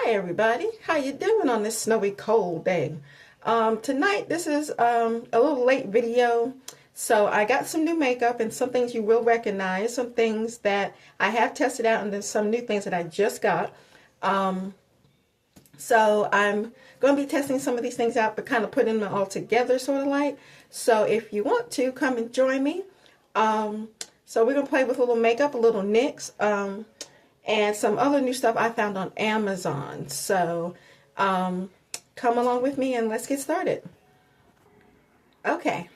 Hi everybody, how you doing on this snowy cold day? Tonight this is a little late video, so I got some new makeup and some things you will recognize, some things that I have tested out, and then some new things that I just got. So I'm going to be testing some of these things out, but kind of putting them all together sort of like. So if you want to, come and join me. So we're going to play with a little makeup, a little NYX, and some other new stuff I found on Amazon. So come along with me and let's get started. Okay,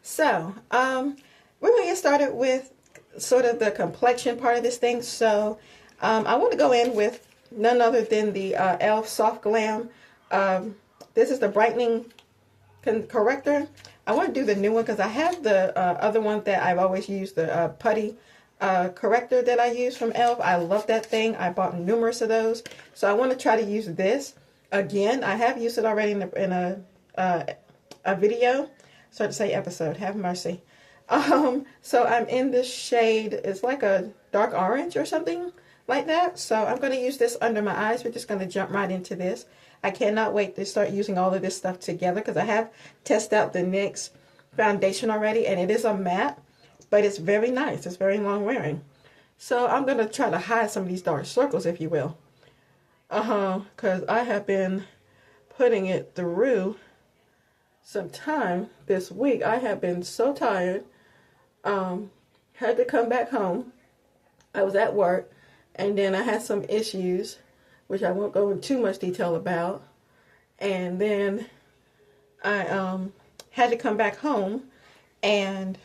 so we're going to get started with sort of the complexion part of this thing. So I want to go in with none other than the e.l.f. Soft Glam. This is the brightening corrector. I want to do the new one because I have the other one that I've always used, the putty corrector that I use from e.l.f. I love that thing. I bought numerous of those. So I want to try to use this again. I have used it already in a video. Sorry to say episode. Have mercy. So I'm in this shade. It's like a dark orange or something like that. So I'm going to use this under my eyes. We're just going to jump right into this. I cannot wait to start using all of this stuff together because I have tested out the NYX foundation already, and it is a matte, but it's very nice. It's very long wearing. So I'm going to try to hide some of these dark circles, if you will. Because I have been putting it through some time this week. I have been so tired. Had to come back home. I was at work. And then I had some issues, which I won't go into too much detail about. And then I had to come back home. And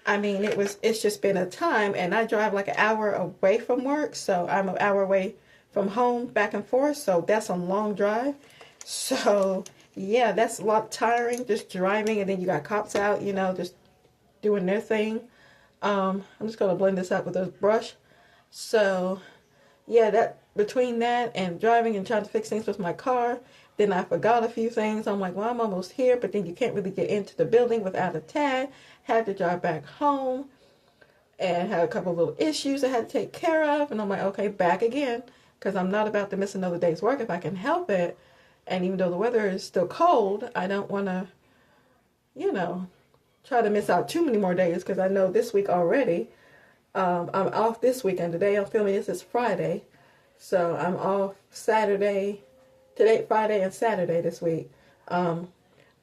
I mean, it's just been a time. And I drive like an hour away from work. So I'm an hour away from home, back and forth. So that's a long drive. So yeah, that's a lot tiring, just driving. And then you got cops out, you know, just doing their thing. I'm just going to blend this out with a brush. So, yeah, that between that and driving and trying to fix things with my car, then I forgot a few things. I'm like, well, I'm almost here, but then you can't really get into the building without a tag. Had to drive back home and had a couple of little issues I had to take care of. And I'm like, okay, back again, because I'm not about to miss another day's work if I can help it. And even though the weather is still cold, I don't want to, you know, try to miss out too many more days, because I know this week already. I'm off this weekend. Today I'm filming this is Friday. So I'm off Saturday, today, Friday and Saturday this week. I'm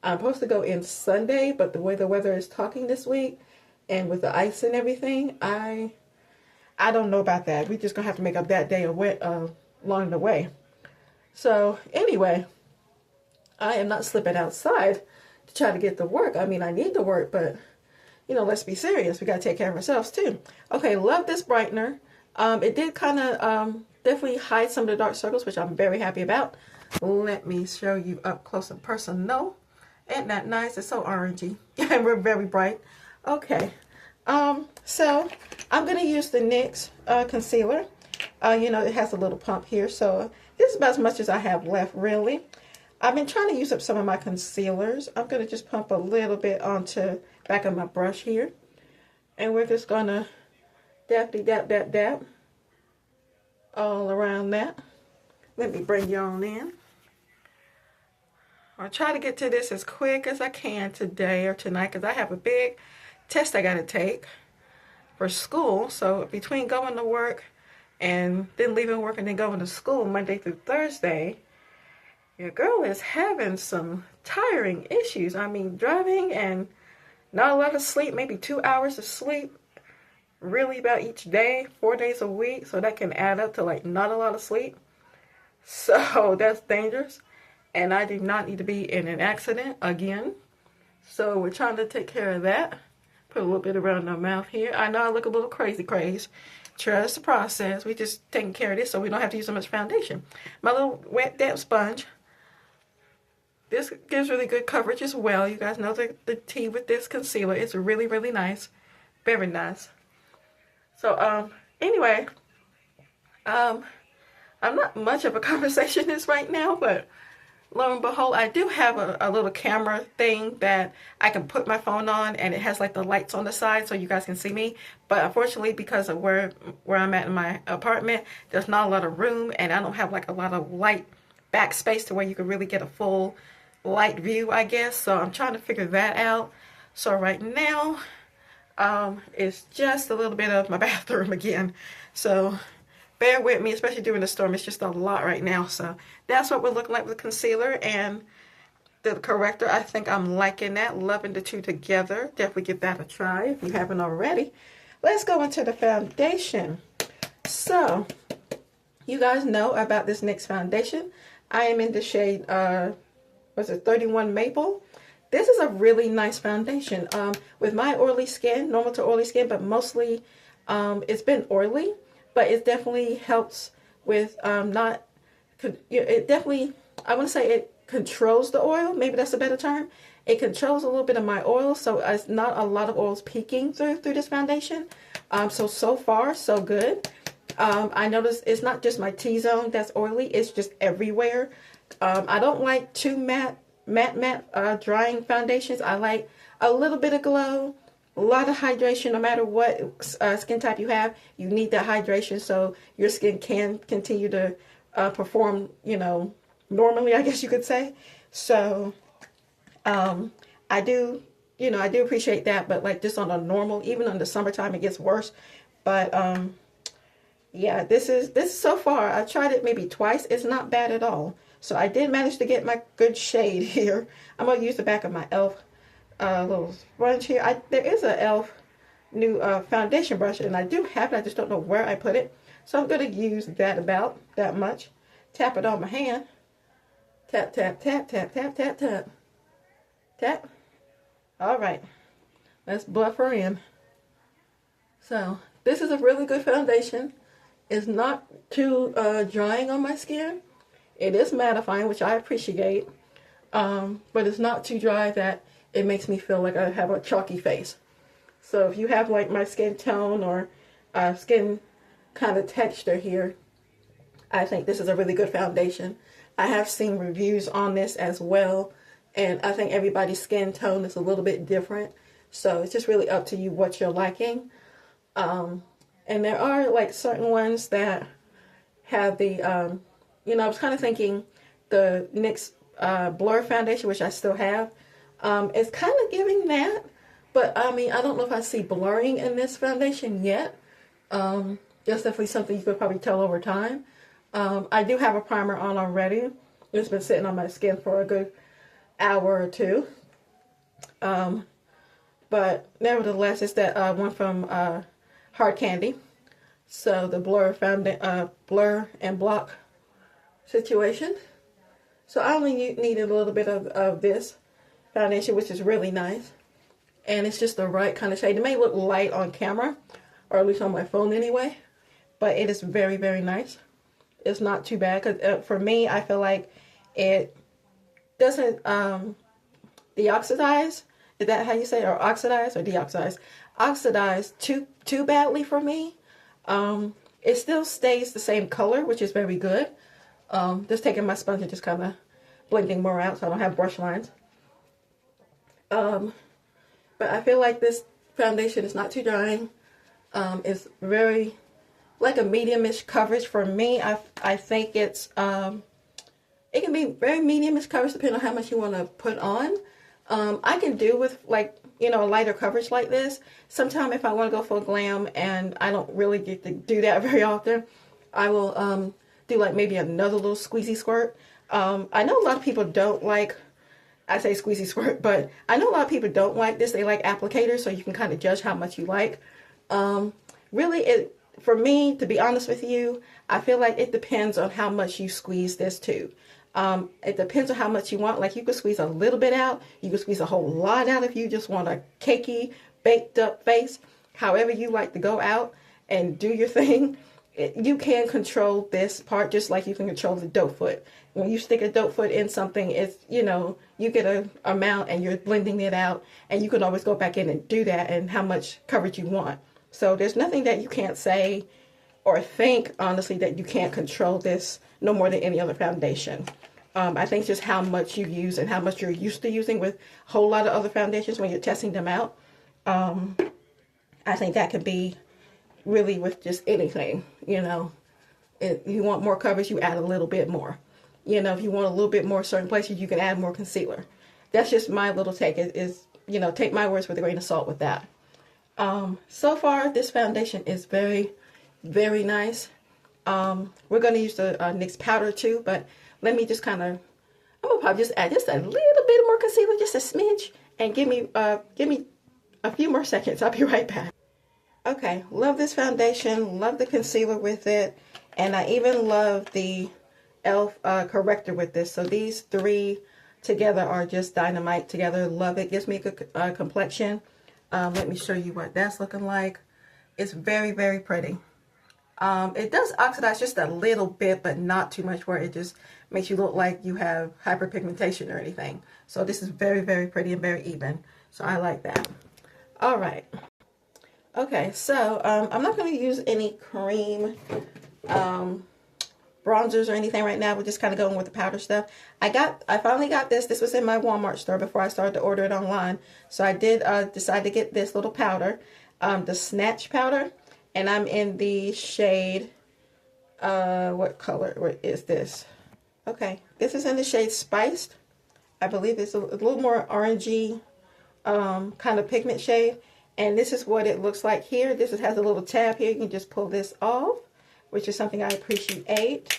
supposed to go in Sunday, but the way the weather is talking this week and with the ice and everything, I don't know about that. We're just going to have to make up that day along the way. So anyway, I am not slipping outside to try to get to work. I mean, I need to work, but you know, let's be serious. We got to take care of ourselves too. Okay, love this brightener. It did kind of definitely hide some of the dark circles, which I'm very happy about. Let me show you up close and personal. Isn't that nice? It's so orangey. And we're very bright. Okay. So I'm going to use the NYX concealer. You know, it has a little pump here. So this is about as much as I have left, really. I've been trying to use up some of my concealers. I'm going to just pump a little bit onto back of my brush here. And we're just going to dappity dap dap dap all around that. Let me bring you on in. I'll try to get to this as quick as I can today or tonight, because I have a big test I got to take for school. So between going to work and then leaving work and then going to school Monday through Thursday, your girl is having some tiring issues. I mean, driving and not a lot of sleep, maybe 2 hours of sleep, really about each day, 4 days a week. So that can add up to like not a lot of sleep. So that's dangerous. And I do not need to be in an accident again. So we're trying to take care of that. Put a little bit around my mouth here. I know I look a little crazy. Trust the process. We're just taking care of this so we don't have to use so much foundation. My little wet damp sponge. This gives really good coverage as well. You guys know the tea with this concealer. It's really, really nice. Very nice. So, anyway, I'm not much of a conversationist right now, but lo and behold, I do have a little camera thing that I can put my phone on, and it has like the lights on the side so you guys can see me. But unfortunately, because of where I'm at in my apartment, there's not a lot of room, and I don't have like a lot of light backspace to where you can really get a full light view, I guess. So I'm trying to figure that out. So right now, it's just a little bit of my bathroom again. So bear with me, especially during the storm. It's just a lot right now. So that's what we're looking like with concealer and the corrector. I think I'm liking that, loving the two together. Definitely give that a try if you haven't already. Let's go into the foundation. So you guys know about this NYX foundation. I am in the shade, was it 31 Maple? This is a really nice foundation. With my oily skin, normal to oily skin, but mostly it's been oily. But it definitely helps with it definitely, I want to say it controls the oil. Maybe that's a better term. It controls a little bit of my oil, so it's not a lot of oils peeking through this foundation. So far, so good. I noticed it's not just my T-zone that's oily. It's just everywhere. I don't like too matte drying foundations. I like a little bit of glow. A lot of hydration. No matter what skin type you have, you need that hydration so your skin can continue to perform, normally, I guess you could say. So I do appreciate that, but like just on a normal, even in the summertime, it gets worse. But yeah, this is so far. I tried it maybe twice. It's not bad at all. So I did manage to get my good shade here. I'm gonna use the back of my e.l.f. Little sponge here. There is a e.l.f. new foundation brush, and I do have it. I just don't know where I put it. So I'm going to use that about that much. Tap it on my hand. Tap, tap, tap, tap, tap, tap, tap. Tap. All right. Let's buff her in. So this is a really good foundation. It's not too drying on my skin. It is mattifying, which I appreciate. But it's not too dry that it makes me feel like I have a chalky face. So if you have like my skin tone or skin kind of texture here, I think this is a really good foundation. I have seen reviews on this as well, and I think everybody's skin tone is a little bit different. So it's just really up to you what you're liking. And there are like certain ones that have the, I was kind of thinking the NYX Blur foundation, which I still have. It's kind of giving that, but I mean, I don't know if I see blurring in this foundation yet. That's definitely something you could probably tell over time. I do have a primer on already. It's been sitting on my skin for a good hour or two. But nevertheless, it's that one from Hard Candy. So the Blur and Block situation. So I only needed a little bit of this foundation, which is really nice, and it's just the right kind of shade. It may look light on camera, or at least on my phone anyway, but it is very, very nice. It's not too bad, because for me, I feel like it doesn't deoxidize. Is that how you say it? Or oxidize or deoxidize? Oxidize too badly for me. It still stays the same color, which is very good. Just taking my sponge and just kind of blending more out so I don't have brush lines. But I feel like this foundation is not too drying. It's very, like a medium-ish coverage for me. I think it's, it can be very medium-ish coverage depending on how much you want to put on. I can do with like, a lighter coverage like this. Sometimes if I want to go full glam and I don't really get to do that very often, I will do like maybe another little squeezy squirt. I know a lot of people don't like, I say squeezy squirt, but I know a lot of people don't like this. They like applicators, so you can kind of judge how much you like. Really, for me, to be honest with you, I feel like it depends on how much you squeeze this too. It depends on how much you want. Like you could squeeze a little bit out. You could squeeze a whole lot out if you just want a cakey, baked up face. However you like to go out and do your thing. You can control this part just like you can control the doe foot. When you stick a doe foot in something, it's, you get a amount and you're blending it out, and you can always go back in and do that and how much coverage you want. So there's nothing that you can't say or think, honestly, that you can't control this no more than any other foundation. I think just how much you use and how much you're used to using with a whole lot of other foundations when you're testing them out. I think that could be really with just anything, you know. If you want more coverage, you add a little bit more. You know, if you want a little bit more certain places, you can add more concealer. That's just my little take. Is you know, take my words with a grain of salt with that. So far, this foundation is very, very nice. We're going to use the NYX powder too, but let me just kind of, I'm gonna probably just add just a little bit more concealer, just a smidge, and give me a few more seconds. I'll be right back. Okay, love this foundation, love the concealer with it, and I even love the e.l.f. corrector with this. So these three together are just dynamite together. Love it. Gives me a good complexion. Let me show you what that's looking like. It's very, very pretty. It does oxidize just a little bit, but not too much where it just makes you look like you have hyperpigmentation or anything. So this is very, very pretty and very even. So I like that. All right. Okay, so I'm not going to use any cream bronzers or anything right now. We're just kind of going with the powder stuff. I finally got this. This was in my Walmart store before I started to order it online. So I did decide to get this little powder, the Snatch powder, and I'm in the shade, what color? What is this? Okay, this is in the shade Spiced. I believe it's a little more orangey kind of pigment shade. And this is what it looks like here. This has a little tab here. You can just pull this off, which is something I appreciate.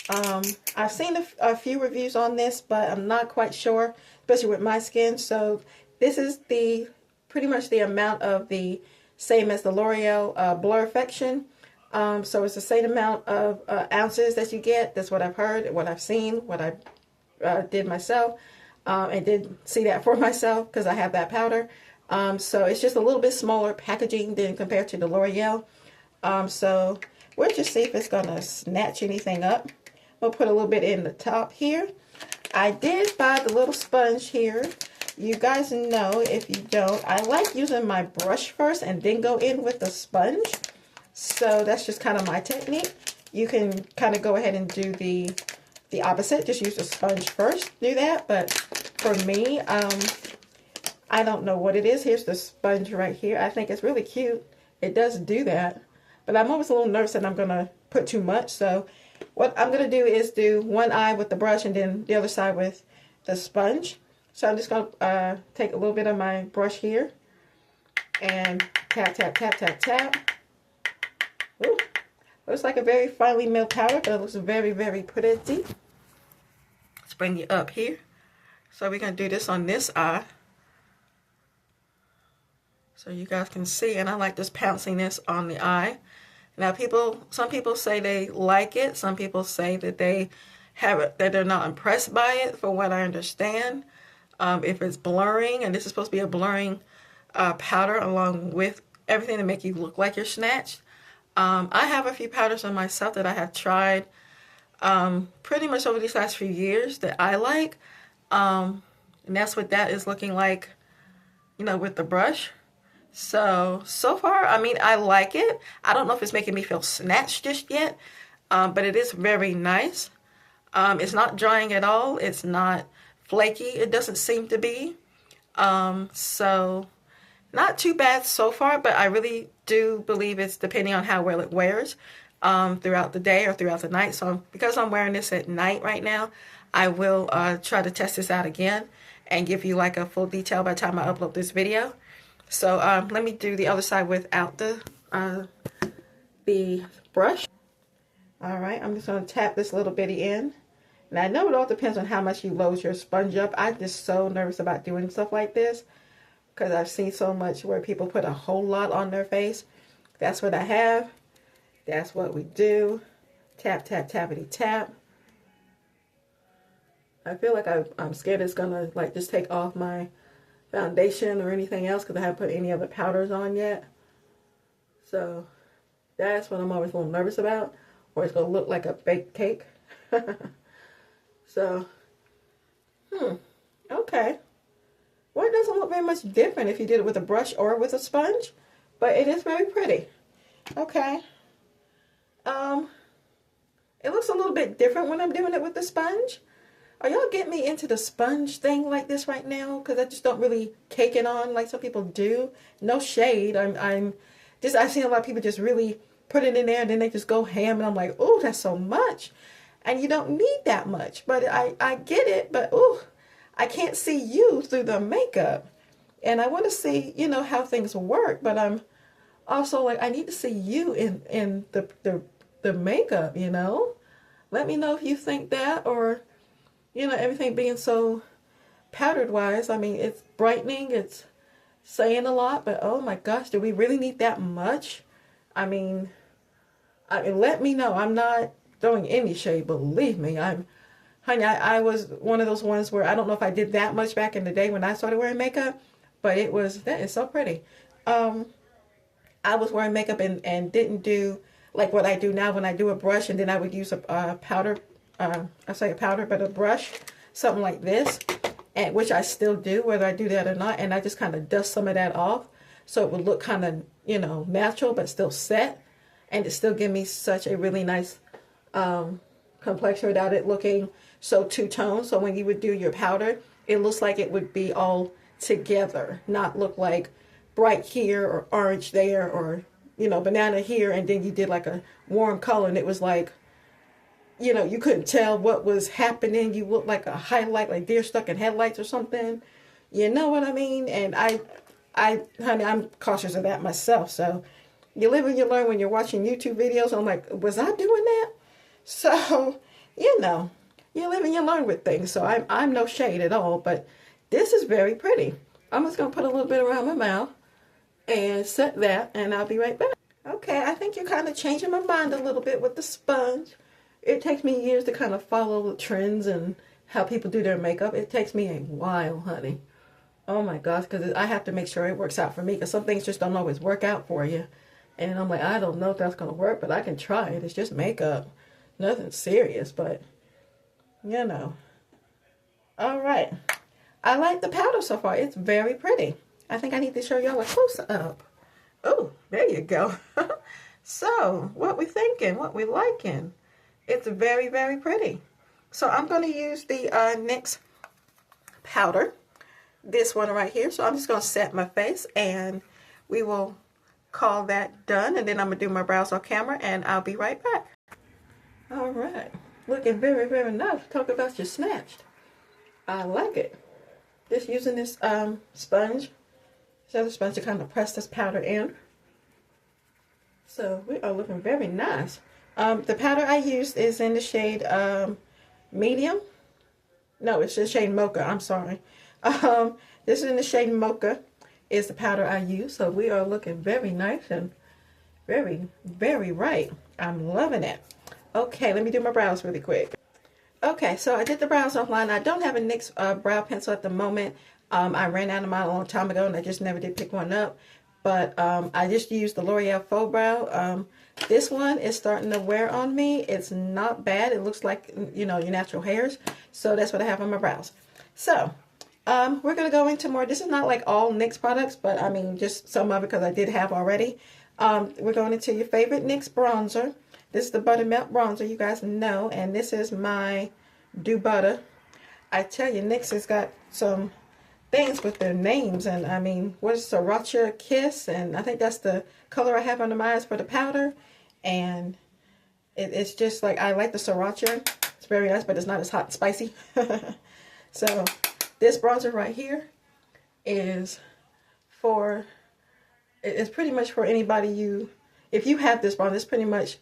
I've seen a few reviews on this, but I'm not quite sure, especially with my skin. So this is pretty much the amount of the same as the L'Oreal Blurfection. So it's the same amount of ounces that you get. That's what I've heard, what I've seen, what I did myself, and did see that for myself because I have that powder. So it's just a little bit smaller packaging than compared to the L'Oreal. So we'll just see if it's going to snatch anything up. We'll put a little bit in the top here. I did buy the little sponge here. You guys know, if you don't, I like using my brush first and then go in with the sponge. So that's just kind of my technique. You can kind of go ahead and do the opposite. Just use the sponge first. Do that. But for me, I don't know what it is. Here's the sponge right here. I think it's really cute. It does do that. But I'm always a little nervous that I'm going to put too much. So what I'm going to do is do one eye with the brush and then the other side with the sponge. So I'm just going to take a little bit of my brush here and tap, tap, tap, tap, tap. Ooh. Looks like a very finely milled powder, but it looks very, very pretty. Let's bring you up here. So we're going to do this on this eye. So you guys can see, and I like this pounciness on the eye. Now some people say they like it. Some people say that they have it, that they're not impressed by it, for what I understand. If it's blurring, and this is supposed to be a blurring powder along with everything to make you look like you're snatched. I have a few powders on myself that I have tried pretty much over these last few years that I like. And that's what that is looking like, you know, with the brush. So far, I mean, I like it. I don't know if it's making me feel snatched just yet, but it is very nice. It's not drying at all. It's not flaky. It doesn't seem to be. So not too bad so far, but I really do believe it's depending on how well it wears throughout the day or throughout the night. So because I'm wearing this at night right now, I will try to test this out again and give you like a full detail by the time I upload this video. So let me do the other side without the brush. All right, I'm just going to tap this little bitty in. And I know it all depends on how much you load your sponge up. I'm just so nervous about doing stuff like this because I've seen so much where people put a whole lot on their face. That's what I have. That's what we do. Tap, tap, tappity, tap. I feel like I'm scared it's going to like just take off my foundation or anything else because I haven't put any other powders on yet. So that's what I'm always a little nervous about, or it's going to look like a baked cake. So, okay. Well, it doesn't look very much different if you did it with a brush or with a sponge, but it is very pretty. Okay. It looks a little bit different when I'm doing it with the sponge. Are y'all getting me into the sponge thing like this right now? Because I just don't really cake it on like some people do. No shade. I've seen a lot of people just really put it in there and then they just go ham, and I'm like, oh, that's so much. And you don't need that much. But I get it, but oh, I can't see you through the makeup. And I want to see, you know, how things work, but I'm also like, I need to see you in the makeup, you know? Let me know if you think that, or, you know, everything being so powdered wise. I mean, it's brightening, it's saying a lot, but oh my gosh, do we really need that much? I mean, let me know. I'm not throwing any shade, believe me. Honey, I was one of those ones where I don't know if I did that much back in the day when I started wearing makeup, but that is so pretty. I was wearing makeup and didn't do like what I do now when I do a brush, and then I would use a powder, I say a powder, but a brush, something like this, and which I still do, whether I do that or not, and I just kind of dust some of that off so it would look kind of, you know, natural but still set, and it still give me such a really nice complexion without it looking so two-tone. So when you would do your powder, it looks like it would be all together, not look like bright here or orange there, or, you know, banana here, and then you did like a warm color and it was like, you know, you couldn't tell what was happening. You looked like a highlight, like deer stuck in headlights or something. You know what I mean? And honey, I'm cautious of that myself. So you live and you learn when you're watching YouTube videos. I'm like, was I doing that? So, you know, you live and you learn with things. So I'm no shade at all, but this is very pretty. I'm just going to put a little bit around my mouth and set that, and I'll be right back. Okay, I think you're kind of changing my mind a little bit with the sponge. It takes me years to kind of follow the trends and how people do their makeup. It takes me a while, honey. Oh my gosh, because I have to make sure it works out for me, because some things just don't always work out for you. And I'm like, I don't know if that's going to work, but I can try it. It's just makeup. Nothing serious, but, you know. All right. I like the powder so far. It's very pretty. I think I need to show y'all a close-up. Oh, there you go. So, what we thinking? What we liking? It's very, very pretty. So, I'm going to use the NYX powder. This one right here. So, I'm just going to set my face, and we will call that done. And then I'm going to do my brows on camera, and I'll be right back. All right. Looking very, very nice. Talk about your snatched. I like it. Just using this sponge. This other sponge to kind of press this powder in. So we are looking very nice. The powder I used is in the shade medium. No, it's the shade mocha. I'm sorry. This is in the shade mocha. Is the powder I use. So we are looking very nice and very, very right. I'm loving it. Okay, let me do my brows really quick. Okay, so I did the brows offline. I don't have a NYX brow pencil at the moment. I ran out of mine a long time ago and I just never did pick one up. But I just used the L'Oreal Faux Brow. This one is starting to wear on me. It's not bad. It looks like, you know, your natural hairs. So that's what I have on my brows. So, we're going to go into more. This is not like all NYX products, but I mean just some of it because I did have already. We're going into your favorite NYX bronzer. This is the Buttermelt bronzer, you guys know, and this is my Do Butter. I tell you, NYX has got some things with their names, and I mean, what is Sriracha Kiss, and I think that's the color I have under my eyes for the powder, and it's just like, I like the Sriracha. It's very nice, but it's not as hot and spicy. So, this bronzer right here is for, it's pretty much for anybody if you have this bronzer, it's pretty much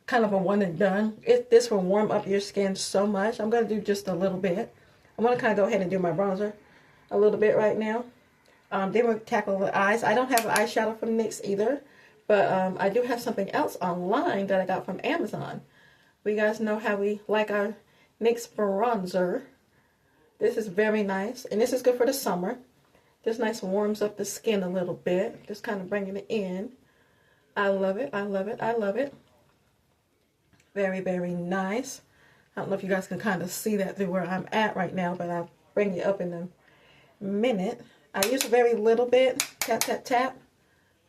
kind of a one and done. This will warm up your skin so much. I'm going to do just a little bit. I'm going to kind of go ahead and do my bronzer a little bit right now. Then we'll tackle the eyes. I don't have an eyeshadow from NYX either, but I do have something else online that I got from Amazon. You guys know how we like our NYX bronzer. This is very nice, and this is good for the summer. This nice warms up the skin a little bit, just kind of bringing it in. I love it. I love it. I love it. Very, very nice. I don't know if you guys can kind of see that through where I'm at right now, but I'll bring you up in a minute. I use a very little bit. Tap, tap, tap.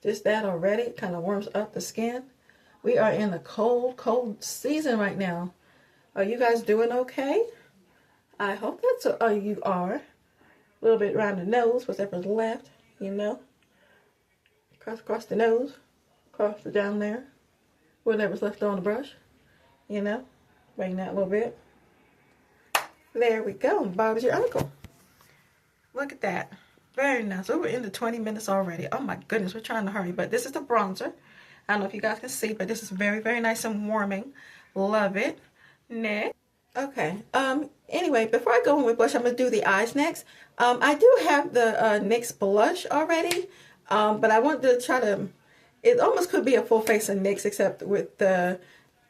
Just that already. It kind of warms up the skin. We are in a cold, cold season right now. Are you guys doing okay? I hope that's you are. A little bit around the nose, whatever's left, you know. Across the nose, across the down there, whatever's left on the brush, you know. Bring that a little bit. There we go. Bob's your uncle. Look at that. Very nice. We're into 20 minutes already. Oh my goodness, we're trying to hurry. But this is the bronzer. I don't know if you guys can see, but this is very, very nice and warming. Love it. Next. Okay. Anyway, before I go in with blush, I'm going to do the eyes next. I do have the NYX blush already. But I wanted to try to, it almost could be a full face of NYX, except with the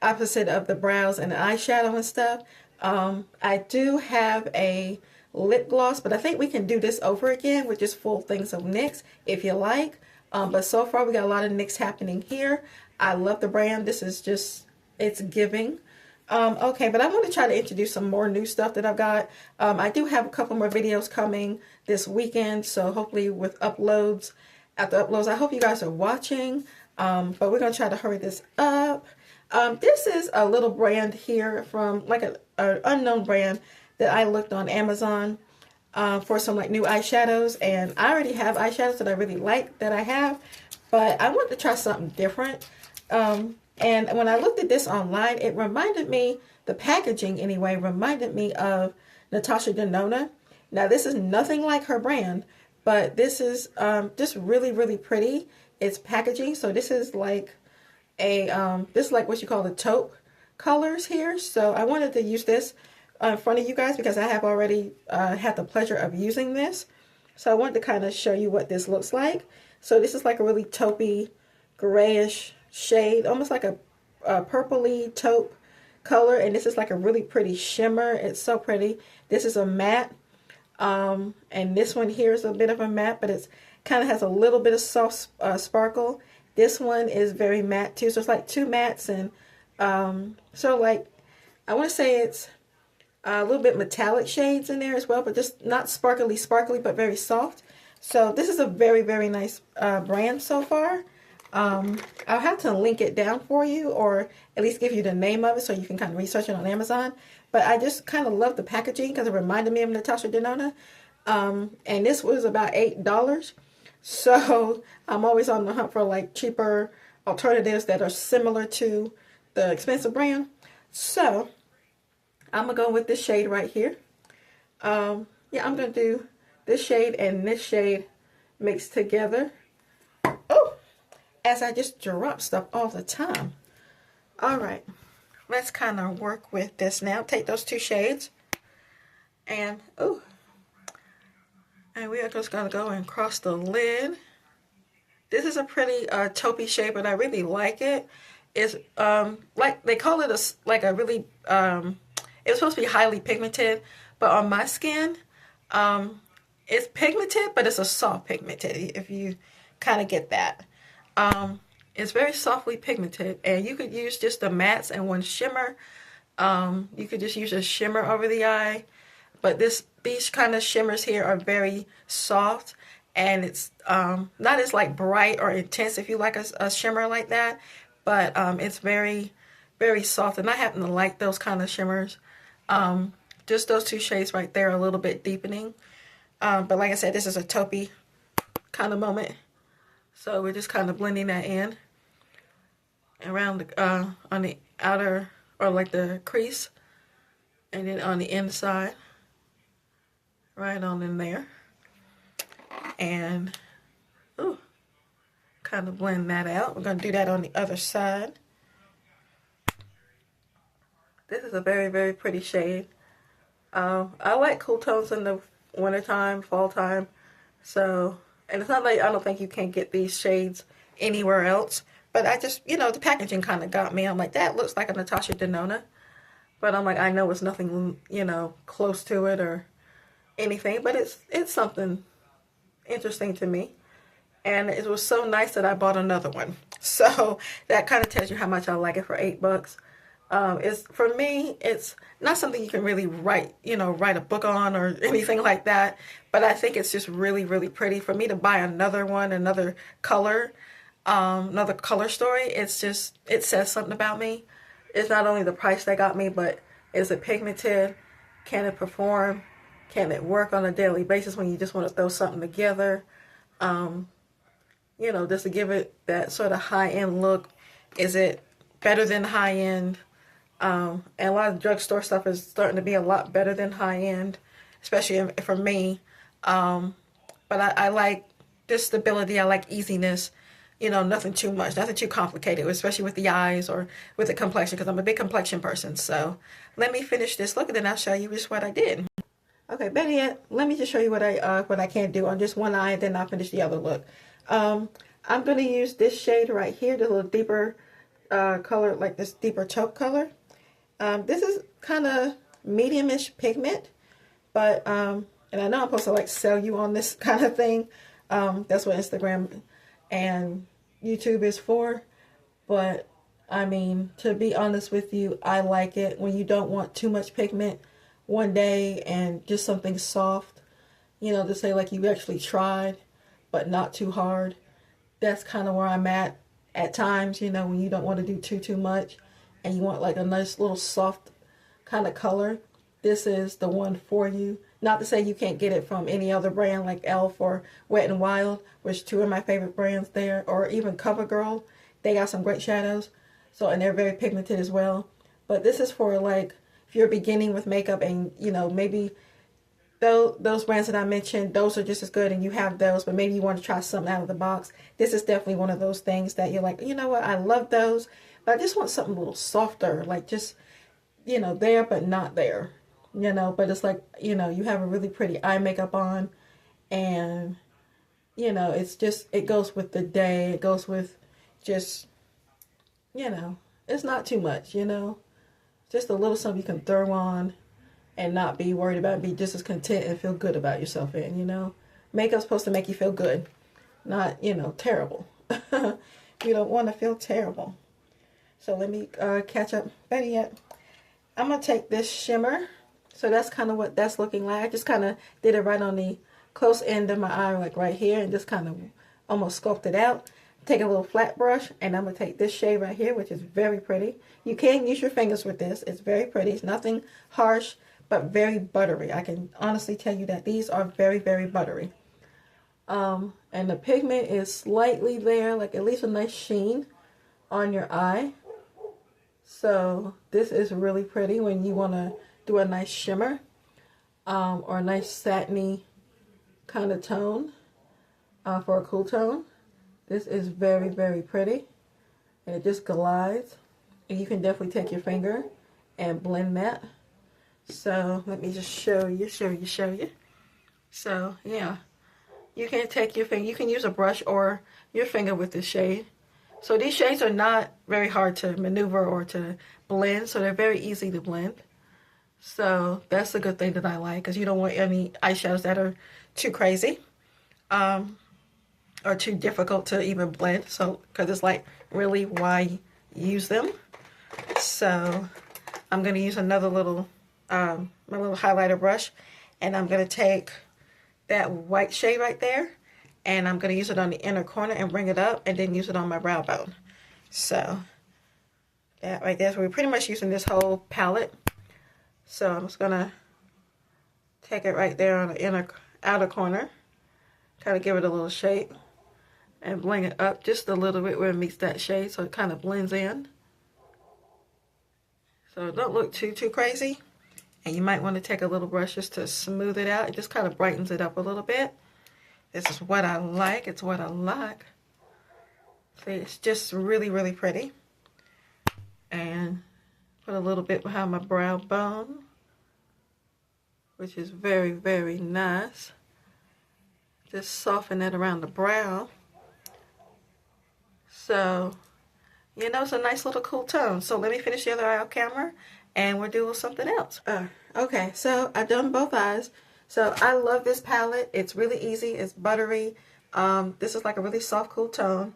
opposite of the brows and the eyeshadow and stuff. I do have a lip gloss, but I think we can do this over again with just full things of NYX if you like. But so far we got a lot of NYX happening here. I love the brand. This is just, it's giving. Okay, but I want to try to introduce some more new stuff that I've got. I do have a couple more videos coming this weekend, so hopefully with uploads, after uploads, I hope you guys are watching. But we're going to try to hurry this up. This is a little brand here from like an unknown brand that I looked on Amazon for some like new eyeshadows, and I already have eyeshadows that I really like that I have, but I want to try something different. And when I looked at this online, it reminded me, the packaging anyway, reminded me of Natasha Denona. Now this is nothing like her brand, but this is just really, really pretty. It's packaging, so this is like a this is like what you call the taupe colors here. So I wanted to use this in front of you guys because I have already had the pleasure of using this. So I wanted to kind of show you what this looks like. So this is like a really taupey, grayish shade, almost like a purpley taupe color, and this is like a really pretty shimmer. It's so pretty. This is a matte, and this one here is a bit of a matte, but it's kind of has a little bit of soft sparkle. This one is very matte too, so it's like two mattes, and so like I want to say it's a little bit metallic shades in there as well, but just not sparkly, but very soft. So this is a very, very nice brand so far. I'll have to link it down for you, or at least give you the name of it so you can kind of research it on Amazon. But I just kind of love the packaging because it reminded me of Natasha Denona. And this was about $8. So I'm always on the hunt for like cheaper alternatives that are similar to the expensive brand. So I'm going to go with this shade right here. Yeah, I'm going to do this shade and this shade mixed together. Oh! As I just drop stuff all the time. All right, let's kind of work with this now. Take those two shades, and we are just gonna go and cross the lid. This is a pretty taupey shade, but I really like it. It's like they call it like a really it's supposed to be highly pigmented, but on my skin, it's pigmented, but it's a soft pigmented. If you kind of get that. It's very softly pigmented, and you could use just the mattes and one shimmer. You could just use a shimmer over the eye, but these kind of shimmers here are very soft, and it's not as like bright or intense if you like a shimmer like that, but it's very, very soft, and I happen to like those kind of shimmers. Just those two shades right there are a little bit deepening, but like I said, this is a taupey kind of moment. So we're just kind of blending that in around the, on the outer, or like the crease, and then on the inside, right on in there, and kind of blend that out. We're going to do that on the other side. This is a very, very pretty shade. I like cool tones in the wintertime, fall time, so. And it's not like I don't think you can get these shades anywhere else. But I just, you know, the packaging kind of got me. I'm like, that looks like a Natasha Denona. But I'm like, I know it's nothing, you know, close to it or anything. But it's something interesting to me. And it was so nice that I bought another one. So that kind of tells you how much I like it for $8. For me, it's not something you can really write a book on or anything like that, but I think it's just really, really pretty. For me to buy another one, another color story, it's just, it says something about me. It's not only the price that got me, but is it pigmented, can it perform? Can it work on a daily basis when you just want to throw something together? You know, just to give it that sort of high-end look. Is it better than high-end? And a lot of drugstore stuff is starting to be a lot better than high-end, especially for me. But I like this stability. I like easiness. You know, nothing too much, nothing too complicated, especially with the eyes or with the complexion, because I'm a big complexion person. So let me finish this look, and then I'll show you just what I did. Okay, better yet, let me just show you what I can do on just one eye, and then I'll finish the other look. I'm going to use this shade right here, the little deeper color, like this deeper taupe color. This is kind of medium-ish pigment, but, and I know I'm supposed to like sell you on this kind of thing. That's what Instagram and YouTube is for. But, I mean, to be honest with you, I like it when you don't want too much pigment one day and just something soft, you know, to say like you actually tried, but not too hard. That's kind of where I'm at times, you know, when you don't want to do too much and you want like a nice little soft kind of color. This is the one for you. Not to say you can't get it from any other brand like e.l.f. or Wet n Wild, which two of my favorite brands there, or even CoverGirl. They got some great shadows, so, and they're very pigmented as well. But this is for like if you're beginning with makeup and, you know, maybe those brands that I mentioned, those are just as good and you have those, but maybe you want to try something out of the box. This is definitely one of those things that you're like, you know what, I love those, but I just want something a little softer, like just, you know, there but not there, you know, but it's like, you know, you have a really pretty eye makeup on and, you know, it's just, it goes with the day, it goes with just, you know, it's not too much, you know, just a little something you can throw on and not be worried about it, be just as content and feel good about yourself in, you know. Makeup's supposed to make you feel good, not, you know, terrible. You don't want to feel terrible. So let me catch up. Better yet, I'm going to take this shimmer. So that's kind of what that's looking like. I just kind of did it right on the close end of my eye, like right here, and just kind of almost sculpted out. Take a little flat brush, and I'm going to take this shade right here, which is very pretty. You can use your fingers with this. It's very pretty. It's nothing harsh, but very buttery. I can honestly tell you that these are very, very buttery. And the pigment is slightly there, like at least a nice sheen on your eye. So this is really pretty when you want to do a nice shimmer or a nice satiny kind of tone for a cool tone. This is very, very pretty. And it just glides. And you can definitely take your finger and blend that. So let me just show you. So yeah, you can take your finger, you can use a brush or your finger with this shade. So these shades are not very hard to maneuver or to blend, so they're very easy to blend. So that's a good thing that I like, because you don't want any eyeshadows that are too crazy or too difficult to even blend. So because it's like really why use them. So I'm going to use another little my little highlighter brush, and I'm going to take that white shade right there, and I'm going to use it on the inner corner and bring it up, and then use it on my brow bone. So that right there, so we're pretty much using this whole palette. So I'm just going to take it right there on the outer corner, kind of give it a little shape, and bring it up just a little bit where it meets that shade, so it kind of blends in. So don't look too crazy. And you might want to take a little brush just to smooth it out. It just kind of brightens it up a little bit. This is what I like. It's what I like. See, it's just really, really pretty. And put a little bit behind my brow bone, which is very, very nice. Just soften that around the brow. So, you know, it's a nice little cool tone. So let me finish the other eye off camera, and we're doing something else. Okay, so I've done both eyes. So I love this palette. It's really easy. It's buttery. This is like a really soft, cool tone.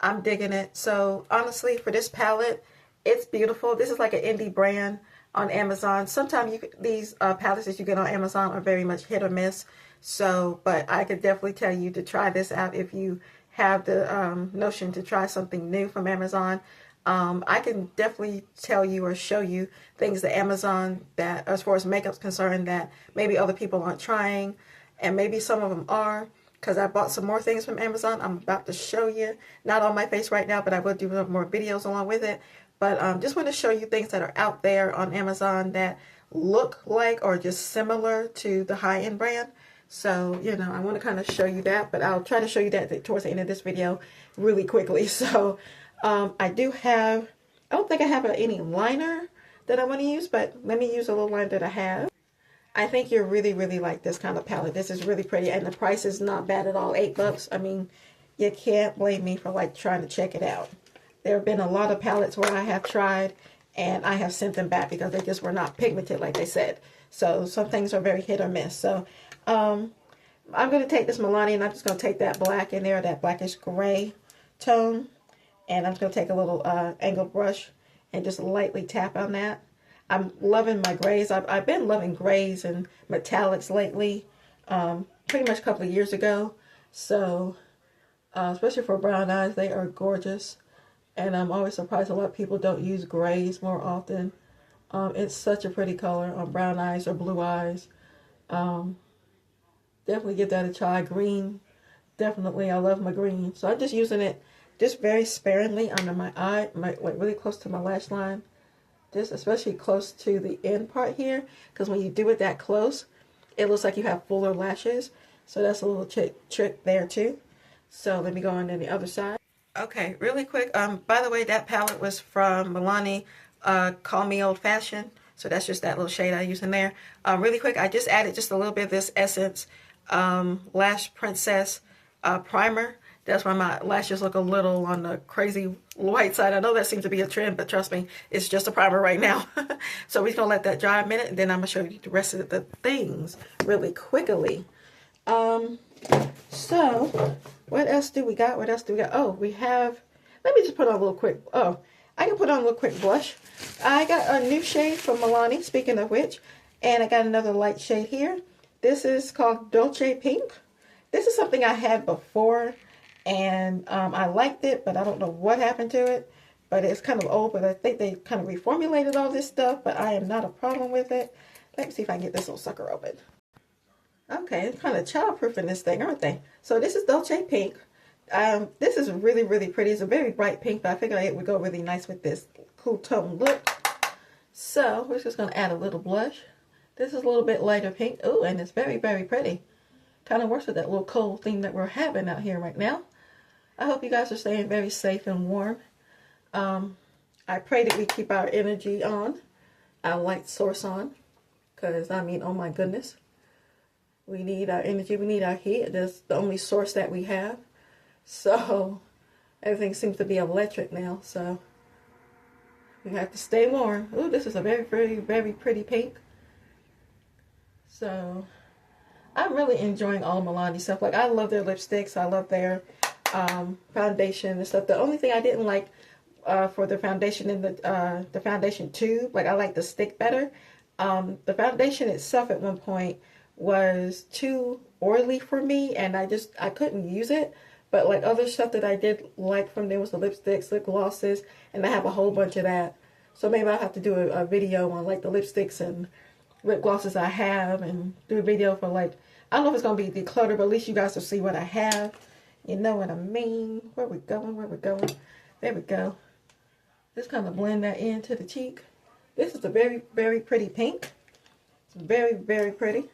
I'm digging it. So honestly, for this palette, it's beautiful. This is like an indie brand on Amazon. Sometimes these palettes that you get on Amazon are very much hit or miss. So, but I could definitely tell you to try this out if you have the notion to try something new from Amazon. I can definitely tell you or show you things that Amazon, that as far as makeup's concerned, that maybe other people aren't trying, and maybe some of them are, because I bought some more things from Amazon I'm about to show you. Not on my face right now, but I will do more videos along with it. But just want to show you things that are out there on Amazon that look like or just similar to the high-end brand. So, you know, I want to kind of show you that, but I'll try to show you that towards the end of this video really quickly. So, I do have, I don't think I have any liner that I want to use, but let me use a little liner that I have. I think you'll really, really like this kind of palette. This is really pretty, and the price is not bad at all, $8. I mean, you can't blame me for like trying to check it out. There have been a lot of palettes where I have tried, and I have sent them back because they just were not pigmented like they said. So some things are very hit or miss. So I'm going to take this Milani, and I'm just going to take that black in there, that blackish gray tone. And I'm just going to take a little angled brush and just lightly tap on that. I'm loving my grays. I've been loving grays and metallics lately, pretty much a couple of years ago. So, especially for brown eyes, they are gorgeous. And I'm always surprised a lot of people don't use grays more often. It's such a pretty color on brown eyes or blue eyes. Definitely give that a try. Green, definitely. I love my green. So I'm just using it just very sparingly under my eye, like really close to my lash line. Just especially close to the end part here, because when you do it that close, it looks like you have fuller lashes. So that's a little trick there too. So let me go on to the other side. Okay, really quick. By the way, that palette was from Milani, Call Me Old Fashioned. So that's just that little shade I use in there. Really quick, I just added just a little bit of this Essence Lash Princess primer. That's why my lashes look a little on the crazy white side. I know that seems to be a trend, but trust me, it's just a primer right now. So we're going to let that dry a minute, and then I'm going to show you the rest of the things really quickly. So what else do we got? What else do we got? Oh, we have, let me just put on a little quick, I can put on a little quick blush. I got a new shade from Milani, speaking of which, and I got another light shade here. This is called Dolce Pink. This is something I had before, and I liked it, but I don't know what happened to it. But it's kind of old, but I think they kind of reformulated all this stuff, but I am not a problem with it. Let me see if I can get this little sucker open. Okay, it's kind of childproofing this thing, aren't they? So this is Dolce Pink. This is really, really pretty. It's a very bright pink, but I figured it would go really nice with this cool tone look. So we're just going to add a little blush. This is a little bit lighter pink. Oh, and it's very, very pretty. Kind of works with that little cold thing that we're having out here right now. I hope you guys are staying very safe and warm. I pray that we keep our energy on, our light source on, because I mean, oh my goodness, we need our energy, we need our heat. That's the only source that we have. So everything seems to be electric now, so we have to stay warm. Ooh, this is a very, very, very pretty pink. So I'm really enjoying all Milani stuff. Like, I love their lipsticks. I love their foundation and stuff. The only thing I didn't like for the foundation in the foundation tube, like, I like the stick better. The foundation itself at one point was too oily for me, and I couldn't use it. But like other stuff that I did like from there was the lipsticks, lip glosses, and I have a whole bunch of that. So maybe I'll have to do a video on like the lipsticks and lip glosses I have, and do a video for like, I don't know if it's going to be decluttered, but at least you guys will see what I have. You know what I mean? Where we going? Where we going? There we go. Just kind of blend that into the cheek. This is a very, very pretty pink. It's very, very pretty.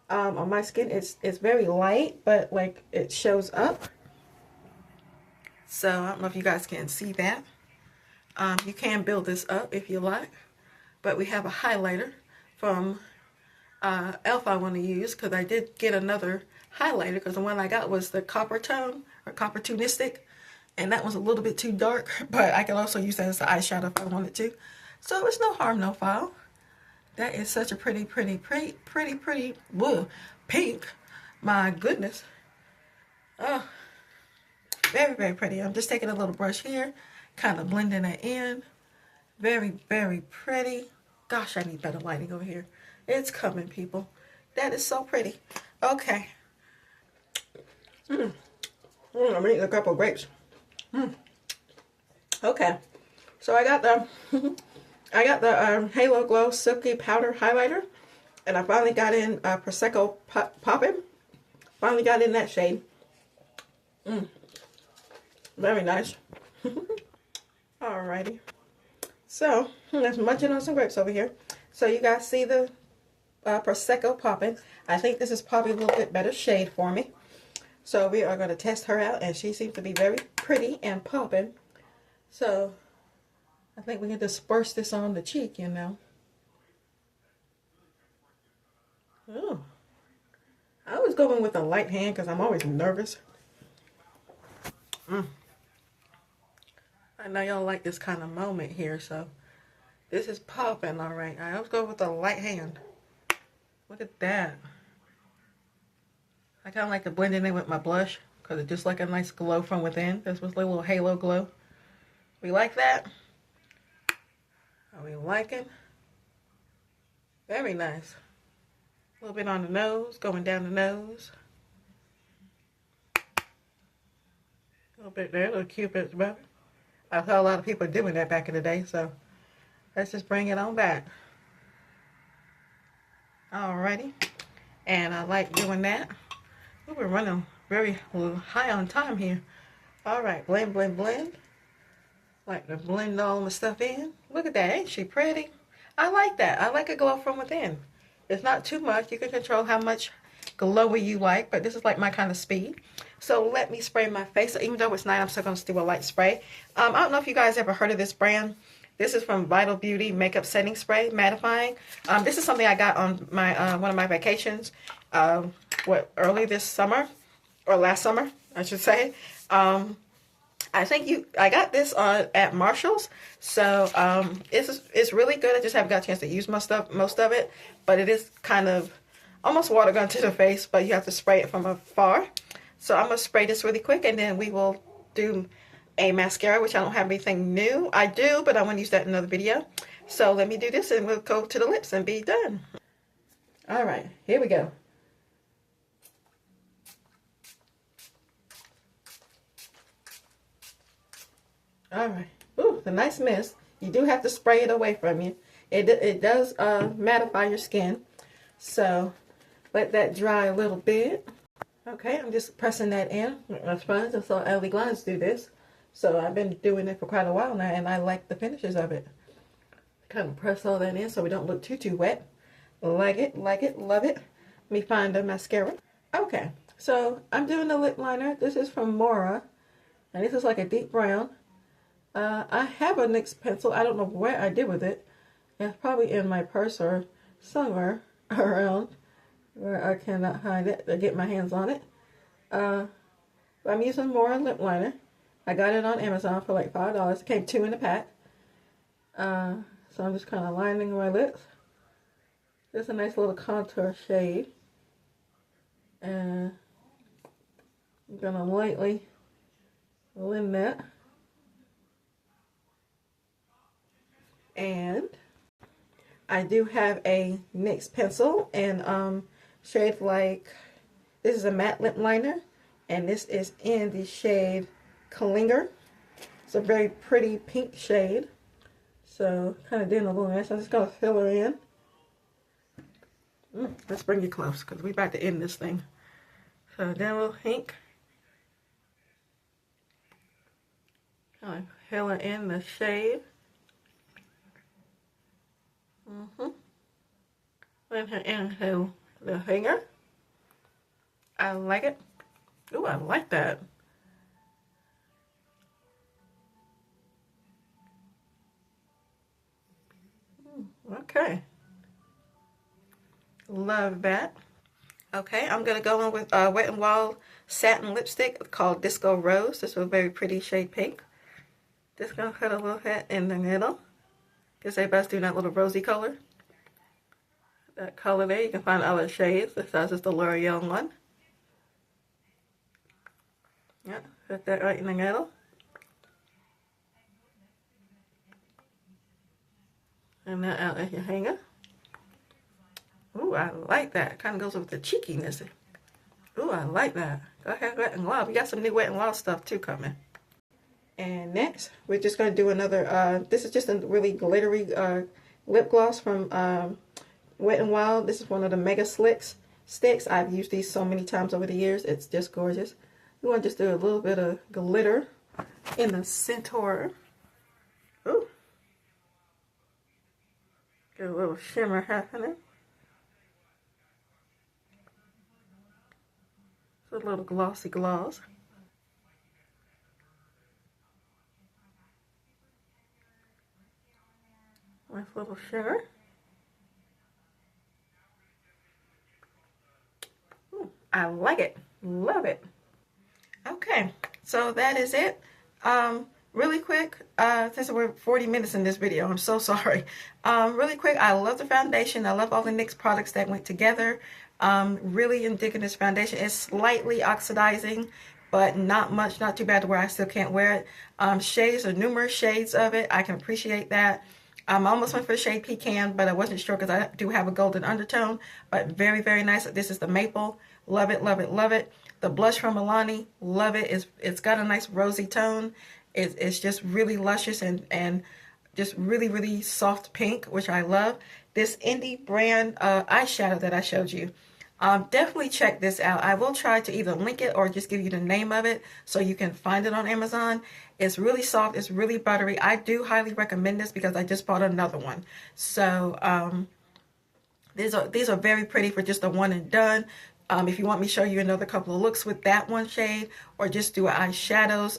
On my skin, it's very light, but like it shows up. So I don't know if you guys can see that. You can build this up if you like. But we have a highlighter from e.l.f. I want to use, because I did get another highlighter, because the one I got was the copper tone, or copper tunistic, and that was a little bit too dark, but I can also use that as the eyeshadow if I wanted to. So it's no harm, no foul. That is such a pretty, pretty, pretty, pretty, pretty, whoa, pink. My goodness. Oh, very, very pretty. I'm just taking a little brush here, kind of blending it in. Very, very pretty. Gosh, I need better lighting over here. It's coming, people. That is so pretty. Okay. I'm eating a couple of grapes. Okay. So I got the I got the Halo Glow Silky Powder Highlighter, and I finally got in Prosecco Poppin'. Finally got in that shade. Very nice. Alrighty. So let's munching on some grapes over here. So you guys see the Prosecco Poppin'. I think this is probably a little bit better shade for me. So we are going to test her out, and she seems to be very pretty and popping. So I think we can disperse this on the cheek, you know. Oh, I was going with a light hand because I'm always nervous. I know y'all like this kind of moment here, so this is popping, all right. I always go with a light hand. Look at that. I kind of like to blend it in with my blush because it's just like a nice glow from within. This was like a little halo glow. We like that? Are we liking? Very nice. A little bit on the nose, going down the nose. A little bit there, a little Cupid's bow. I saw a lot of people doing that back in the day, so let's just bring it on back. Alrighty. And I like doing that. Ooh, we're running very high on time here. Alright, blend, blend, blend. Like to blend all my stuff in. Look at that, ain't she pretty? I like that. I like a glow from within. It's not too much. You can control how much glowy you like, but this is like my kind of speed. So let me spray my face. So even though it's night, I'm still going to do a light spray. I don't know if you guys ever heard of this brand. This is from Vital Beauty Makeup Setting Spray, mattifying. This is something I got on my one of my vacations. Early this summer, or last summer, I should say. I got this at Marshall's, so it's really good. I just haven't got a chance to use most of it, but it is kind of almost water gun to the face, but you have to spray it from afar. So I'm gonna spray this really quick, and then we will do a mascara, which I don't have anything new. I do, but I want to use that in another video. So let me do this, and we'll go to the lips and be done. All right, here we go. All right. Ooh, a nice mist. You do have to spray it away from you. It does mattify your skin. So let that dry a little bit. Okay, I'm just pressing that in with my sponge. I saw Ellie Glines do this. So I've been doing it for quite a while now, and I like the finishes of it. Kind of press all that in so we don't look too wet. Like it, love it. Let me find the mascara. Okay, so I'm doing the lip liner. This is from Moira, and this is like a deep brown. I have a NYX pencil. I don't know where I did with it. It's probably in my purse or somewhere around where I cannot hide it to get my hands on it. I'm using Moira lip liner. I got it on Amazon for like $5. It came 2 in a pack. So I'm just kind of lining my lips. Just a nice little contour shade. And I'm going to lightly blend that. And I do have a NYX pencil and shade like, this is a matte lip liner, and this is in the shade Klinger. It's a very pretty pink shade. So kind of doing a little mess. I'm just gonna fill her in. Let's bring you close because we're about to end this thing. So then a little pink. Kind of fill her in the shade. Put her into the finger. I like it. Ooh, I like that. Okay. Love that. Okay, I'm going to go in with Wet n Wild satin lipstick called Disco Rose. This is a very pretty shade pink. Just going to put a little bit in the middle. Because everybody's doing that little rosy color. That color there, you can find other shades. This is the L'Oreal one. Yeah, put that right in the middle. And that out at your hanger. Ooh, I like that. Kind of goes with the cheekiness. Ooh, I like that. Go ahead, Wet n Wild. We got some new Wet n Wild stuff too coming. And next, we're just going to do another, this is just a really glittery lip gloss from Wet n Wild. This is one of the Mega Slicks sticks. I've used these so many times over the years. It's just gorgeous. We want to just do a little bit of glitter in the center. Ooh. Get a little shimmer happening. It's a little glossy gloss. Nice little shimmer. Ooh, I like it. Love it. Okay, so that is it. Really quick, since we're 40 minutes in this video, I'm so sorry. Really quick, I love the foundation. I love all the NYX products that went together. Really digging this foundation. It's slightly oxidizing, but not much, not too bad to where I still can't wear it. Shades are numerous shades of it. I can appreciate that. I almost went for the shade Pecan, but I wasn't sure because I do have a golden undertone, but very, very nice. This is the Maple. Love it, love it, love it. The blush from Milani, love it. It's got a nice rosy tone. It's just really luscious and just really, really soft pink, which I love. This indie brand eyeshadow that I showed you. Definitely check this out. I will try to either link it or just give you the name of it so you can find it on Amazon. It's really soft. It's really buttery. I do highly recommend this because I just bought another one. So these are very pretty for just a one and done. If you want me to show you another couple of looks with that one shade, or just do eyeshadows,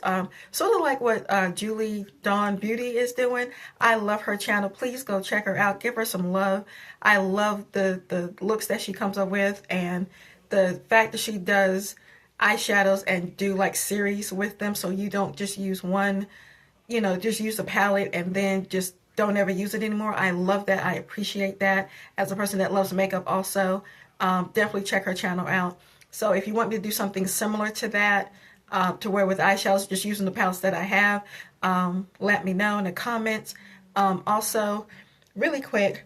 sort of like what Julie Dawn Beauty is doing. I love her channel. Please go check her out. Give her some love. I love the looks that she comes up with, and the fact that she does eyeshadows and do like series with them, so you don't just use one, you know, just use a palette and then just don't ever use it anymore. I love that. I appreciate that as a person that loves makeup also. Definitely check her channel out. So if you want me to do something similar to that, to where with eyeshadows, just using the palettes that I have, let me know in the comments. Also, really quick,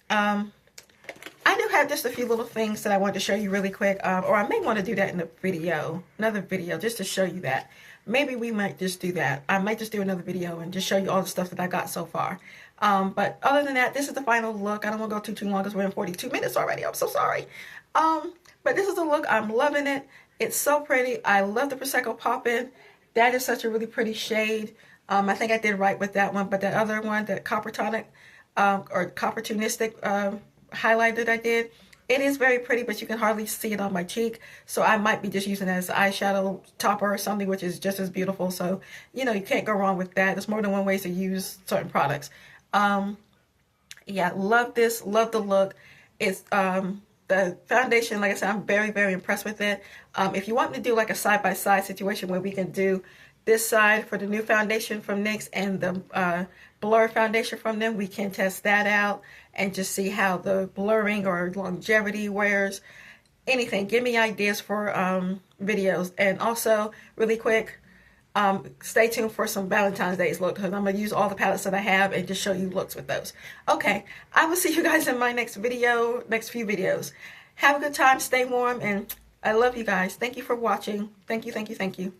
I do have just a few little things that I want to show you really quick, or I may want to do that in a video, another video, just to show you that. Maybe we might just do that. I might just do another video and just show you all the stuff that I got so far. But other than that, this is the final look. I don't want to go too long because we're in 42 minutes already. I'm so sorry. But this is the look. I'm loving it. It's so pretty. I love the Prosecco Pop-In. That is such a really pretty shade. I think I did right with that one, but that other one, the Copper Tonic, or Copportunistic highlight that I did, it is very pretty, but you can hardly see it on my cheek. So I might be just using it as eyeshadow topper or something, which is just as beautiful. So, you know, you can't go wrong with that. There's more than one way to use certain products. Yeah, love this. Love the look. It's the foundation, like I said, I'm very, very impressed with it. If you want me to do like a side-by-side situation where we can do this side for the new foundation from NYX and the blur foundation from them, we can test that out and just see how the blurring or longevity wears. Anything. Give me ideas for videos. And also, really quick, stay tuned for some Valentine's Day's look, because I'm going to use all the palettes that I have and just show you looks with those. Okay, I will see you guys in my next video, next few videos. Have a good time, stay warm, and I love you guys. Thank you for watching. Thank you, thank you, thank you.